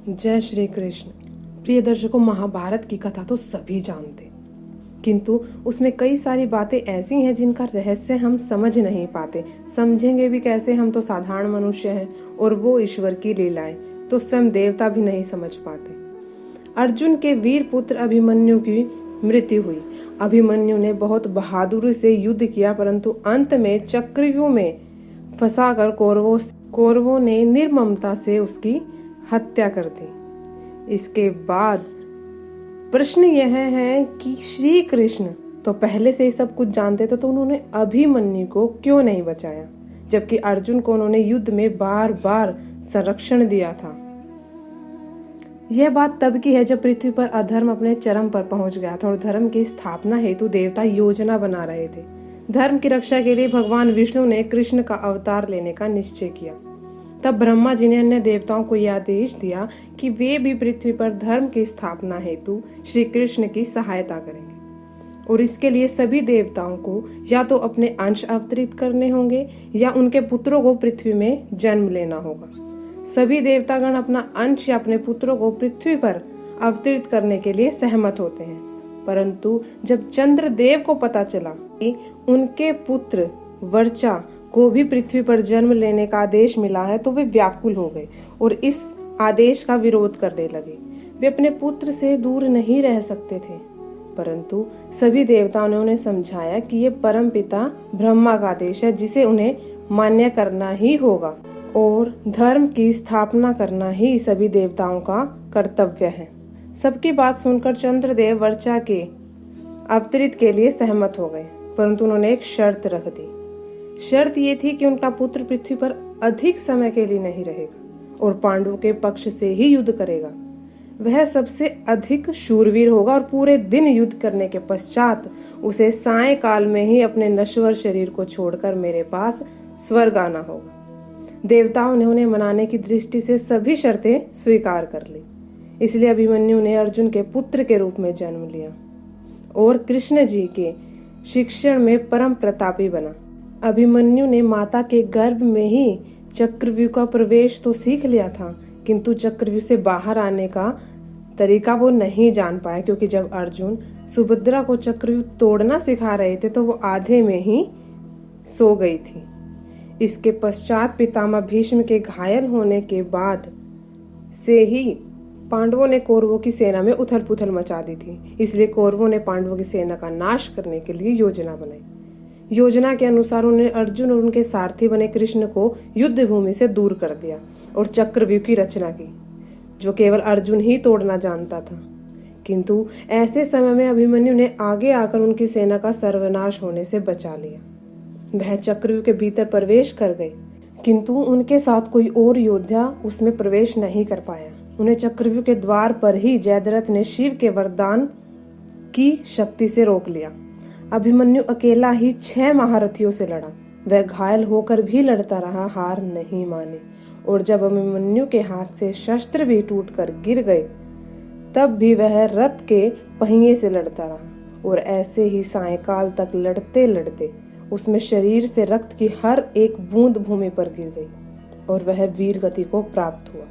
जय श्री कृष्ण। प्रिय दर्शकों, महाभारत की कथा तो सभी जानते, किंतु उसमें कई सारी बातें ऐसी हैं जिनका रहस्य हम समझ नहीं पाते। समझेंगे भी कैसे? हम तो साधारण मनुष्य हैं और वो ईश्वर की लीलाएं तो स्वयं देवता भी नहीं समझ पाते। अर्जुन के वीर पुत्र अभिमन्यु की मृत्यु हुई। अभिमन्यु ने बहुत बहादुरी से युद्ध किया, परंतु अंत में चक्रव्यूह में फंसाकर कौरवों ने निर्ममता से उसकी हत्या कर दी। इसके बाद प्रश्न यह है कि श्री कृष्ण तो पहले से ही सब कुछ जानते थे, तो उन्होंने अभिमन्यु को क्यों नहीं बचाया, जबकि अर्जुन को उन्होंने युद्ध में बार बार संरक्षण दिया था। यह बात तब की है जब पृथ्वी पर अधर्म अपने चरम पर पहुंच गया था और धर्म की स्थापना हेतु देवता योजना बना रहे थे। धर्म की रक्षा के लिए भगवान विष्णु ने कृष्ण का अवतार लेने का निश्चय किया। तब ब्रह्मा जी ने अन्य देवताओं को यह आदेश दिया कि वे भी पृथ्वी पर धर्म की स्थापना हेतु श्री कृष्ण की सहायता करेंगे, और इसके लिए सभी देवताओं को या तो अपने अंश अवतरित करने होंगे या उनके पुत्रों को पृथ्वी में जन्म लेना होगा। सभी देवतागण अपना अंश या अपने पुत्रों को पृथ्वी पर अवतरित करने के लिए सहमत होते हैं, परंतु जब चंद्रदेव को पता चला कि उनके पुत्र वर्चा को भी पृथ्वी पर जन्म लेने का आदेश मिला है, तो वे व्याकुल हो गए और इस आदेश का विरोध करने लगे। वे अपने पुत्र से दूर नहीं रह सकते थे, परंतु सभी देवताओं ने उन्हें समझाया कि ये परम पिता ब्रह्मा का आदेश है, जिसे उन्हें मान्य करना ही होगा और धर्म की स्थापना करना ही सभी देवताओं का कर्तव्य है। सबकी बात सुनकर चंद्रदेव वर्चा के अवतरित के लिए सहमत हो गए, परंतु उन्होंने एक शर्त रख दी। शर्त ये थी कि उनका पुत्र पृथ्वी पर अधिक समय के लिए नहीं रहेगा और पांडवों के पक्ष से ही युद्ध करेगा। वह सबसे अधिक शूरवीर होगा और पूरे दिन युद्ध करने के पश्चात उसे सायंकाल में ही अपने नश्वर शरीर को छोड़कर मेरे पास स्वर्ग आना होगा। देवताओं ने उन्हें मनाने की दृष्टि से सभी शर्तें स्वीकार कर ली। इसलिए अभिमन्यु ने अर्जुन के पुत्र के रूप में जन्म लिया और कृष्ण जी के शिक्षण में परम प्रतापी बना। अभिमन्यु ने माता के गर्भ में ही चक्रव्यूह का प्रवेश तो सीख लिया था, किंतु चक्रव्यूह से बाहर आने का तरीका वो नहीं जान पाया, क्योंकि जब अर्जुन सुभद्रा को चक्रव्यूह तोड़ना सिखा रहे थे तो वो आधे में ही सो गई थी। इसके पश्चात पितामह भीष्म के घायल होने के बाद से ही पांडवों ने कौरवों की सेना में उथल पुथल मचा दी थी। इसलिए कौरवों ने पांडवों की सेना का नाश करने के लिए योजना बनाई। योजना के अनुसार उन्होंने अर्जुन और उनके सारथी बने कृष्ण को युद्ध भूमि से दूर कर दिया और चक्रव्यूह की रचना की, जो केवल अर्जुन ही तोड़ना जानता था। किंतु ऐसे समय में अभिमन्यु ने आगे आकर उनकी सेना का सर्वनाश होने से बचा लिया। वह चक्रव्यूह के भीतर प्रवेश कर गए, किंतु उनके साथ कोई और योद्धा उसमें प्रवेश नहीं कर पाया। उन्हें चक्रव्यूह के द्वार पर ही जयद्रथ ने शिव के वरदान की शक्ति से रोक लिया। अभिमन्यु अकेला ही 6 महारथियों से लड़ा। वह घायल होकर भी लड़ता रहा, हार नहीं माने, और जब अभिमन्यु के हाथ से शस्त्र भी टूटकर गिर गए, तब भी वह रथ के पहिए से लड़ता रहा। और ऐसे ही सायंकाल तक लड़ते लड़ते उसमें शरीर से रक्त की हर एक बूंद भूमि पर गिर गई और वह वीर गति को प्राप्त हुआ।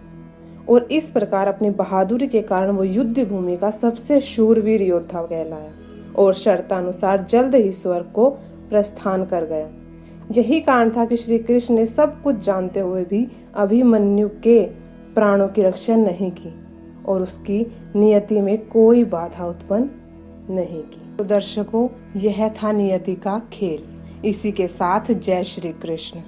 और इस प्रकार अपनी बहादुरी के कारण वो युद्ध भूमि का सबसे शूरवीर योद्धा कहलाया और शर्तानुसार जल्द ही स्वर्ग को प्रस्थान कर गया। यही कारण था कि श्री कृष्ण ने सब कुछ जानते हुए भी अभिमन्यु के प्राणों की रक्षा नहीं की और उसकी नियति में कोई बाधा उत्पन्न नहीं की। तो दर्शकों, यह था नियति का खेल। इसी के साथ जय श्री कृष्ण।